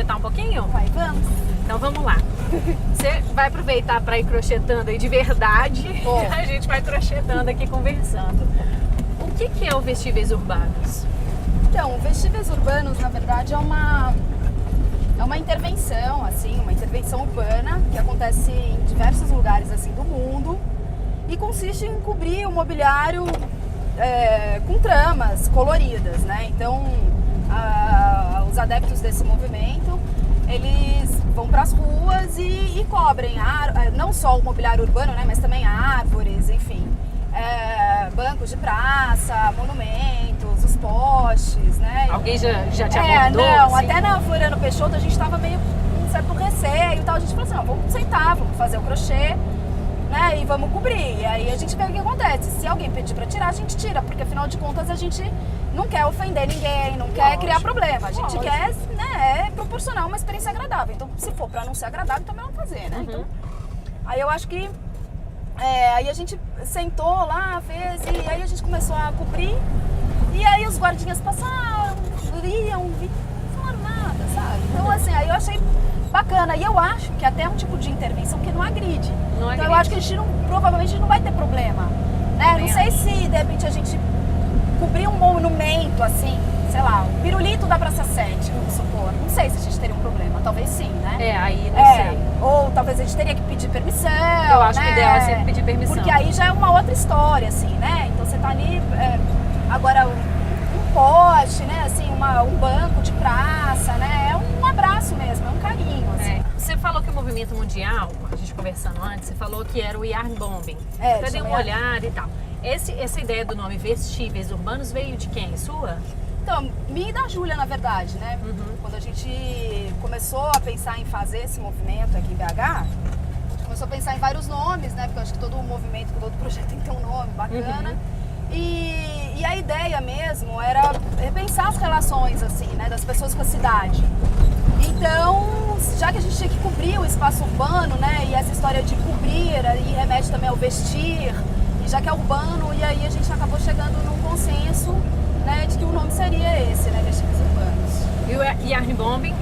crochetar um pouquinho? Vai, vamos. Então vamos lá. Você vai aproveitar para ir crochetando aí de verdade. Bom. A gente vai crochetando aqui, conversando. O que é o Vestíveis Urbanos? Então, o Vestíveis Urbanos, na verdade, é uma intervenção, assim, uma intervenção urbana que acontece em diversos lugares assim do mundo e consiste em cobrir o mobiliário com tramas coloridas, né? Então, os adeptos desse movimento, eles vão para as ruas e cobrem não só o mobiliário urbano, né? Mas também árvores, enfim, bancos de praça, monumentos, os postes, né? Alguém já te abordou? Não, assim? até na Floriano Peixoto a gente estava meio com um certo receio e tal. A gente falou assim, não, vamos sentar, vamos fazer o crochê, né? E vamos cobrir. E aí a gente vê o que acontece. Se alguém pedir para tirar, a gente tira, porque afinal de contas a gente não quer ofender ninguém, não quer criar problema. A gente quer, né, proporcionar uma experiência agradável. Então, se for para não ser agradável, também vamos fazer, né? Uhum. Então, aí eu acho que aí a gente sentou lá, fez, e aí a gente começou a cobrir. E aí os guardinhas passaram, liam, não falaram nada, sabe? Então, assim, aí eu achei bacana. E eu acho que até é um tipo de intervenção que não agride. Então eu acho que a gente provavelmente não vai ter problema, né? Não sei se, de repente, a gente cobrir um monumento, assim, sei lá, o pirulito da Praça 7, vamos supor. Não sei se a gente teria um problema, talvez sim, né? Aí não sei. Ou talvez a gente teria que pedir permissão. Eu acho que o ideal é sempre pedir permissão. Porque aí já é uma outra história, assim, né? Então você tá ali, agora um poste, né? Assim, um banco de praça, né? É um abraço mesmo, é um carinho, assim. Você falou que o movimento mundial, a gente conversando antes, você falou que era o yarn bombing. Até dei uma olhada e tal. Essa ideia do nome Vestíveis Urbanos veio de quem? Sua? Então, minha e da Júlia, na verdade, né? Uhum. Quando a gente começou a pensar em fazer esse movimento aqui em BH, a gente começou a pensar em vários nomes, né? Porque eu acho que todo movimento, todo projeto tem que ter um nome bacana. Uhum. E a ideia mesmo era repensar as relações, assim, né? Das pessoas com a cidade. Então, já que a gente tinha que cobrir o espaço urbano, né? E essa história de cobrir aí remete também ao vestir, e já que é urbano, e aí a gente acabou chegando num consenso, né, de que o nome seria esse, né, Vestíveis Urbanos. E o yarn bombing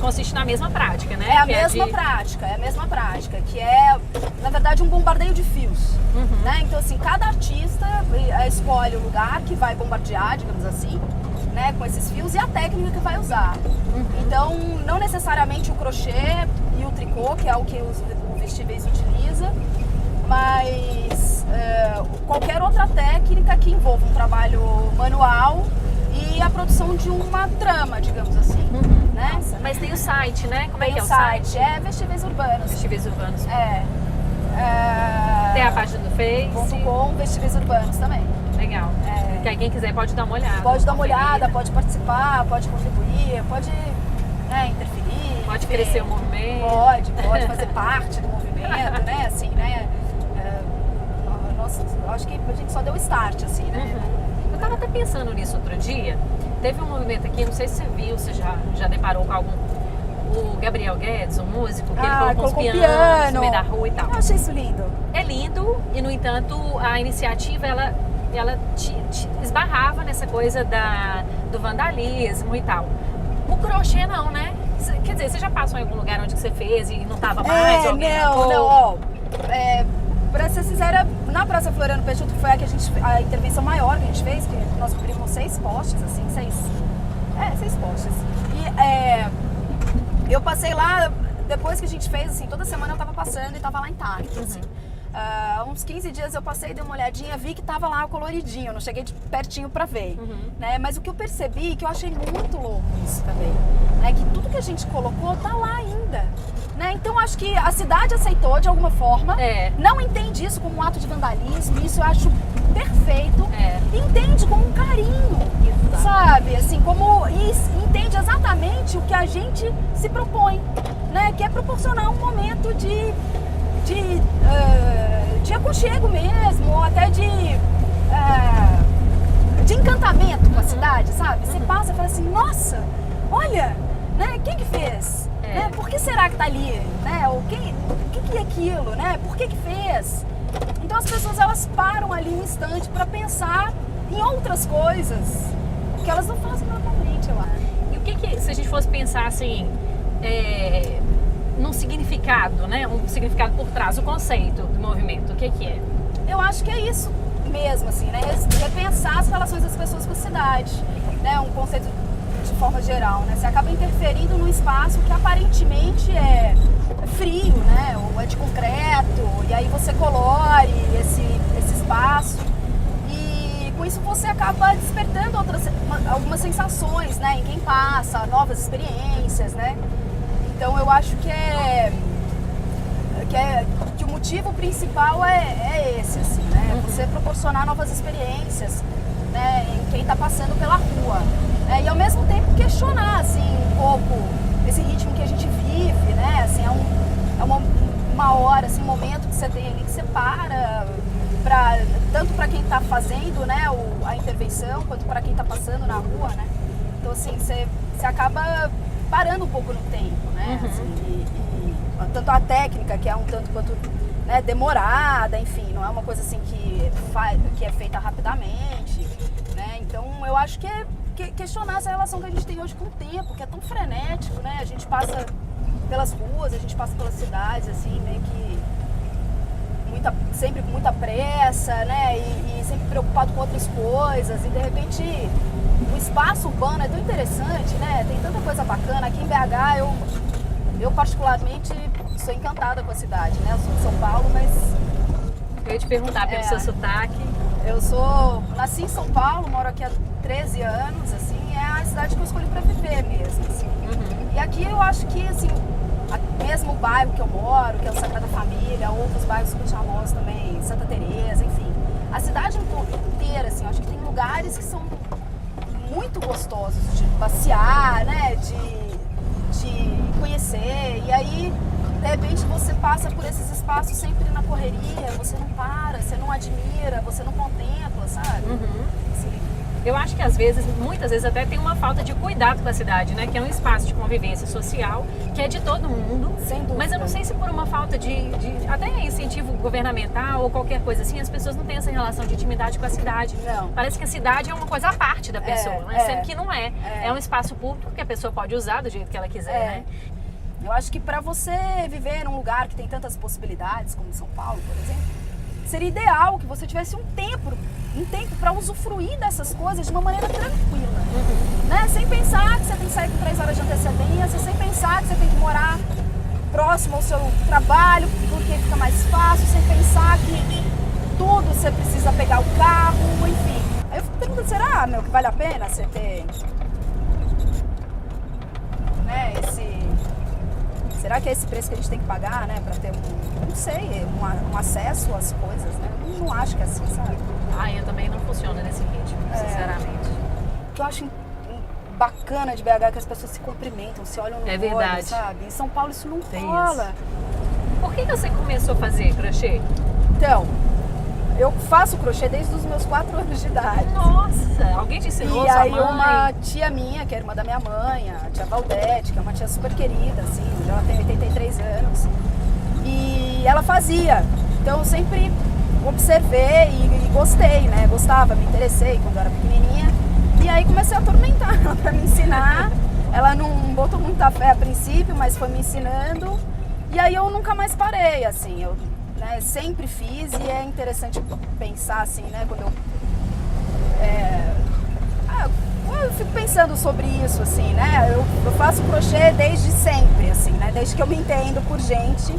consiste na mesma prática, né? É a mesma prática, que é, na verdade, um bombardeio de fios, né? Então, assim, cada artista escolhe o lugar que vai bombardear, digamos assim, né, com esses fios e a técnica que vai usar. Então, não necessariamente o crochê e o tricô, que é o que o Vestíveis utiliza, mas qualquer outra técnica que envolva um trabalho manual e a produção de uma trama, digamos assim. Né? Nossa, mas tem o site, né? Como é que é o site? site? É Vestíveis Urbanos. Vestíveis Urbanos. Tem a página do Face. .com, Vestíveis Urbanos também. Legal. Que aí quem quiser pode dar uma olhada. Pode dar uma olhada, pode participar, pode contribuir, pode interferir. Pode crescer o movimento. Pode fazer parte do movimento, né? Assim, né? Nossa, eu acho que a gente só deu start, assim, né? Eu tava até pensando nisso outro dia. Teve um movimento aqui, não sei se você viu, você já deparou com algum. O Gabriel Guedes, um músico, que ele colocou uns pianos no meio da rua e tal. Eu achei isso lindo. É lindo e, no entanto, a iniciativa, ela esbarrava nessa coisa do vandalismo e tal. O crochê não, né? Quer dizer, você já passou em algum lugar onde você fez e não tava mais? Pra ser sincera, na Praça Floriano Peixoto, que foi a intervenção maior que a gente fez, que nós cobrimos 6 postes, assim, 6 postes. E eu passei lá, depois que a gente fez, assim, toda semana eu tava passando e tava lá intacto, assim. Uns 15 dias eu passei, dei uma olhadinha, vi que tava lá coloridinho, eu não cheguei de pertinho pra ver, né? Mas o que eu percebi, que eu achei muito louco isso também, né? Que tudo que a gente colocou tá lá ainda, né? Então acho que a cidade aceitou de alguma forma, não entende isso como um ato de vandalismo, isso eu acho perfeito, entende como um carinho, sabe? Assim, entende exatamente o que a gente se propõe, né? Que é proporcionar um momento de aconchego mesmo, ou até de encantamento com a cidade, sabe? Você passa e fala assim, nossa, olha, né? Quem que fez? Né? Por que será que tá ali? Né? O que é aquilo? Né? Por que fez? Então as pessoas, elas param ali um instante para pensar em outras coisas que elas não fazem normalmente, eu acho. E o que se a gente fosse pensar assim, num significado, né? Um significado por trás, o conceito do movimento. O que é? Eu acho que é isso mesmo, assim, né? Repensar as relações das pessoas com a cidade, né? Um conceito de forma geral, né? Você acaba interferindo num espaço que aparentemente é frio, né? Ou é de concreto, e aí você colore esse espaço. E com isso você acaba despertando algumas sensações, né? Em quem passa, novas experiências, né? Então eu acho que o motivo principal é esse, assim, né? Você proporcionar novas experiências, né? Em quem está passando pela rua, né? E ao mesmo tempo questionar, assim, um pouco esse ritmo que a gente vive, né? Assim, é uma hora, assim, um momento que você tem ali que você para, tanto para quem está fazendo, né, a intervenção, quanto para quem está passando na rua, né? Então, assim, você acaba parando um pouco no tempo, né? Assim, tanto a técnica, que é um tanto quanto, né, demorada, enfim, não é uma coisa assim que é feita rapidamente, né? Então eu acho que é questionar essa relação que a gente tem hoje com o tempo, que é tão frenético, né? A gente passa pelas ruas, a gente passa pelas cidades, assim, meio que sempre com muita pressa, né? E sempre preocupado com outras coisas, e de repente o espaço urbano é tão interessante, né? Tem tanta coisa bacana. Aqui em BH eu particularmente sou encantada com a cidade, né? Eu sou de São Paulo, mas... Eu ia te perguntar pelo seu sotaque. Eu nasci em São Paulo, moro aqui há 13 anos, assim, é a cidade que eu escolhi para viver mesmo, assim. E aqui eu acho que, assim, mesmo o bairro que eu moro, que é o Sagrada Família, outros bairros super famosos também, Santa Teresa, enfim. A cidade inteira, assim, eu acho que tem lugares que são muito gostosos de passear, né? De conhecer, e aí de repente você passa por esses espaços sempre na correria, você não para, você não admira, você não contempla, sabe? Assim. Eu acho que muitas vezes até tem uma falta de cuidado com a cidade, né? Que é um espaço de convivência social, que é de todo mundo. Sem dúvida. Mas eu não sei se por uma falta de até incentivo governamental ou qualquer coisa assim, as pessoas não têm essa relação de intimidade com a cidade. Não. Parece que a cidade é uma coisa à parte da pessoa, né? Sendo que não é. É um espaço público que a pessoa pode usar do jeito que ela quiser, né? Eu acho que para você viver num lugar que tem tantas possibilidades, como São Paulo, por exemplo, seria ideal que você tivesse um tempo para usufruir dessas coisas de uma maneira tranquila, né? Sem pensar que você tem que sair com 3 horas de antecedência, sem pensar que você tem que morar próximo ao seu trabalho porque fica mais fácil, sem pensar que tudo você precisa pegar o carro, enfim. Aí eu fico perguntando, será, que vale a pena você ter, né, será que é esse preço que a gente tem que pagar, né, para ter um acesso às coisas, né? Eu não acho que é assim, sabe? Eu também não funciona nesse ritmo, sinceramente. O que eu acho bacana de BH é que as pessoas se cumprimentam, se olham no olho, verdade. sabe? Em São Paulo isso não Tem rola. Isso. Por que você começou a fazer crochê? Então, eu faço crochê desde os meus 4 anos de idade. Nossa, alguém te ensinou, E sua aí mãe? uma tia minha, que é irmã da minha mãe, a tia Valdete, que é uma tia super querida, assim, já ela tem 83 anos. E ela fazia. Então eu sempre observei e gostei, né? Gostava, me interessei quando eu era pequenininha. E aí comecei a atormentar ela pra me ensinar. Ela não botou muita fé a princípio, mas foi me ensinando. E aí eu nunca mais parei, assim. Eu, né, sempre fiz, e é interessante pensar assim, né? Quando eu fico pensando sobre isso, assim, né? Eu faço crochê desde sempre, assim, né? Desde que eu me entendo por gente,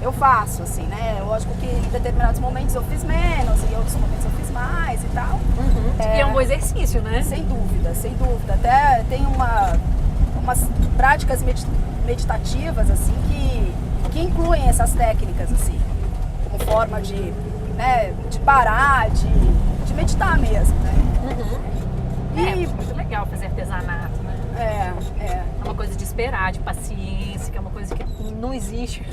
eu faço, assim, né? Lógico que em determinados momentos eu fiz menos, em outros momentos eu fiz mais e tal. E é um bom exercício, né? Sem dúvida, sem dúvida. Até tem umas práticas meditativas, assim, que incluem essas técnicas, assim, como forma de, né, de parar, de meditar mesmo, né? É muito legal fazer artesanato, né? É uma coisa de esperar, de paciência, que é uma coisa que não existe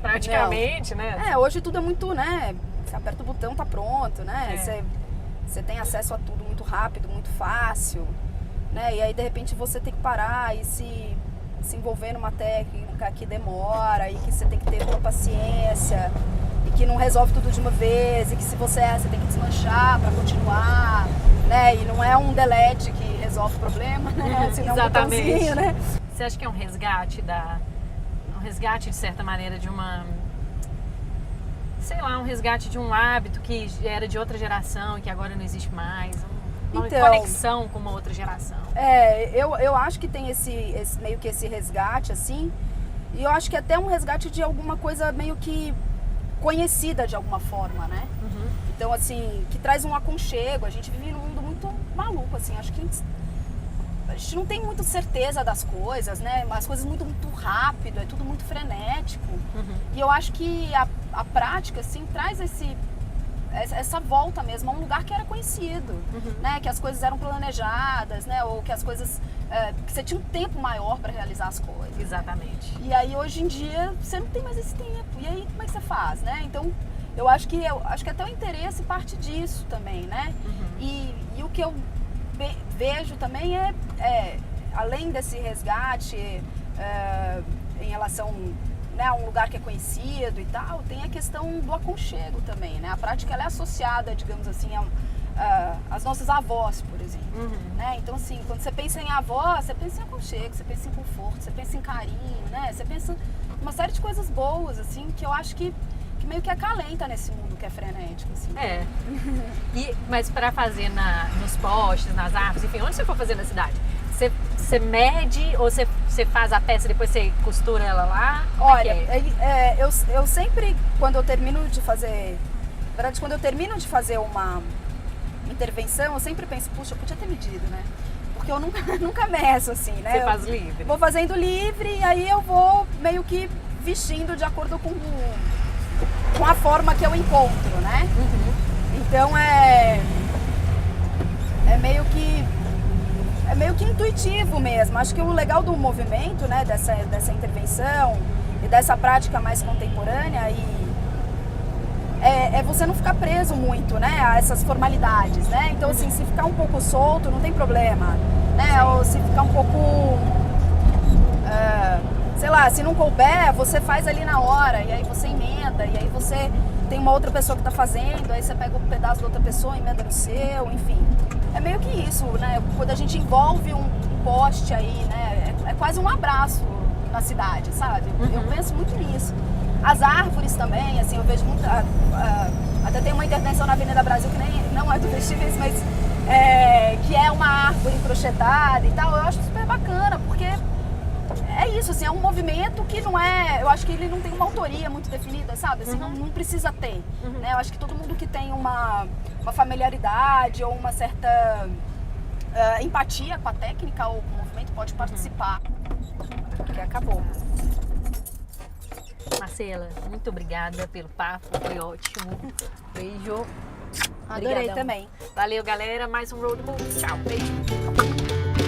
praticamente, né? Hoje tudo é muito, né? Você aperta o botão, tá pronto, né? Você tem acesso a tudo muito rápido, muito fácil, né? E aí, de repente, você tem que parar e se envolver numa técnica que demora e que você tem que ter uma paciência e que não resolve tudo de uma vez e que se você tem que desmanchar para continuar, né? E não é um delete que resolve o problema, né? Senão um botãozinho, né? Você acha que é um resgate de certa maneira de uma, sei lá, um resgate de um hábito que era de outra geração e que agora não existe mais? Uma conexão com uma outra geração? Eu acho que tem meio que esse resgate, assim, e eu acho que até um resgate de alguma coisa meio que conhecida de alguma forma, né? Uhum. Então, assim, que traz um aconchego. A gente vive num mundo muito maluco, assim, acho que a gente não tem muita certeza das coisas, né? As coisas muito rápido, é tudo muito frenético. Uhum. E eu acho que a prática, assim, traz essa volta mesmo a um lugar que era conhecido, né? Que as coisas eram planejadas, né? Ou que as coisas... que você tinha um tempo maior para realizar as coisas. Exatamente. Né? E aí, hoje em dia, você não tem mais esse tempo. E aí, como é que você faz, né? Então, eu acho que até o interesse parte disso também, né? Uhum. E o que eu vejo também além desse resgate em relação, né, a um lugar que é conhecido e tal, tem a questão do aconchego também, né? A prática ela é associada, digamos assim, às nossas avós, por exemplo. Uhum. Né? Então, assim, quando você pensa em avó, você pensa em aconchego, você pensa em conforto, você pensa em carinho, né? Você pensa em uma série de coisas boas, assim, que eu acho que meio que acalenta nesse mundo que é frenético, assim. Mas para fazer nos postes, nas árvores, enfim, onde você for fazer na cidade, você mede ou você faz a peça e depois você costura ela lá? Olha, eu sempre, quando eu termino de fazer... Na verdade, quando eu termino de fazer uma intervenção, eu sempre penso, puxa, eu podia ter medido, né? Porque eu nunca meço, assim, né? Você faz livre? Vou fazendo livre e aí eu vou meio que vestindo de acordo com a forma que eu encontro, né? Uhum. Então é meio que intuitivo mesmo. Acho que o legal do movimento, né, dessa intervenção e dessa prática mais contemporânea é você não ficar preso muito, né, a essas formalidades, né? Então, assim, se ficar um pouco solto, não tem problema, né? Sim. Ou se ficar um pouco... sei lá, se não couber, você faz ali na hora, e aí você emenda, e aí você tem uma outra pessoa que está fazendo, aí você pega um pedaço da outra pessoa, emenda no seu, enfim. É meio que isso, né? Quando a gente envolve um poste aí, né? É quase um abraço na cidade, sabe? Uhum. Eu penso muito nisso. As árvores também, assim, eu vejo muito... até tem uma intervenção na Avenida Brasil, que não é do Vestíveis, mas que é uma árvore crochetada e tal. Eu acho super bacana, porque... É isso, assim, é um movimento que não é... Eu acho que ele não tem uma autoria muito definida, sabe? Assim, não precisa ter, né? Eu acho que todo mundo que tem uma familiaridade ou uma certa empatia com a técnica ou com o movimento pode participar. Porque acabou. Marcela, muito obrigada pelo papo, foi ótimo. Beijo. Adorei também. Valeu, galera. Mais um Road Move. Tchau, beijo.